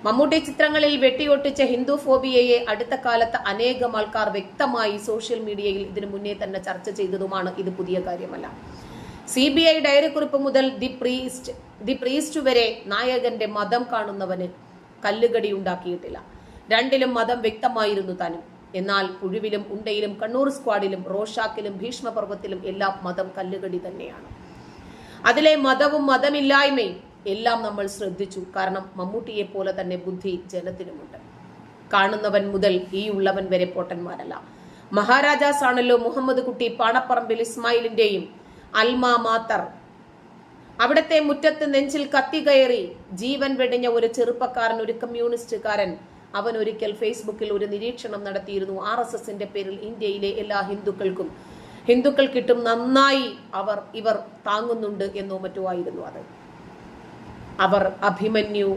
മമ്മൂട്ടി ചിത്രങ്ങളിൽ വെട്ടിയൊട്ടിച്ച ഹിന്ദു ഫോബിയയെ അടുത്ത കാലത്ത് അനേകം ആൾക്കാർ വ്യക്തമായി സോഷ്യൽ മീഡിയയിൽ ഇതിനു മുന്നേ തന്നെ ചർച്ച ചെയ്തതുമാണ്. ഇത് പുതിയ കാര്യമല്ല. CBI ഡയറി കുറിപ്പ് മുതൽ ദി പ്രീസ്റ്റ് വരെ നായകന്റെ മതം കാണുന്നവന് കല്ലുകടി ഉണ്ടാക്കിയിട്ടില്ല. രണ്ടിലും മതം വ്യക്തമായിരുന്നു താനും. എന്നാൽ പുഴുവിലും ഉണ്ടയിലും കണ്ണൂർ സ്ക്വാഡിലും റോഷാക്കിലും ഭീഷ്മപർവത്തിലും എല്ലാം മതം കല്ലുകടി തന്നെയാണ്. അതിലെ മതവും മതമില്ലായ്മയും എല്ലാം നമ്മൾ ശ്രദ്ധിച്ചു. കാരണം മമ്മൂട്ടിയെ പോലെ തന്നെ ബുദ്ധി ജനത്തിനുമുണ്ട്. കാണുന്നവൻ മുതൽ ഈ ഉള്ളവൻ വരെ പൊട്ടന്മാരല്ല. മഹാരാജാസ് ആണല്ലോ മുഹമ്മദ് കുട്ടി പാണപ്പറമ്പിൽ ഇസ്മായിലിന്റെയും അൽമാ മാത്തർ. അവിടത്തെ മുറ്റത്ത് നെഞ്ചിൽ കത്തി കയറി ജീവൻ വെടിഞ്ഞ ഒരു ചെറുപ്പക്കാരൻ, ഒരു കമ്മ്യൂണിസ്റ്റുകാരൻ, അവൻ ഒരിക്കൽ ഫേസ്ബുക്കിൽ ഒരു നിരീക്ഷണം നടത്തിയിരുന്നു. RSSന്റെ പേരിൽ ഇന്ത്യയിലെ എല്ലാ ഹിന്ദുക്കൾക്കിട്ടും നന്നായി ഇവർ താങ്ങുന്നുണ്ട് എന്നോ മറ്റോ ആയിരുന്നു അത്. അവർ അഭിമന്യു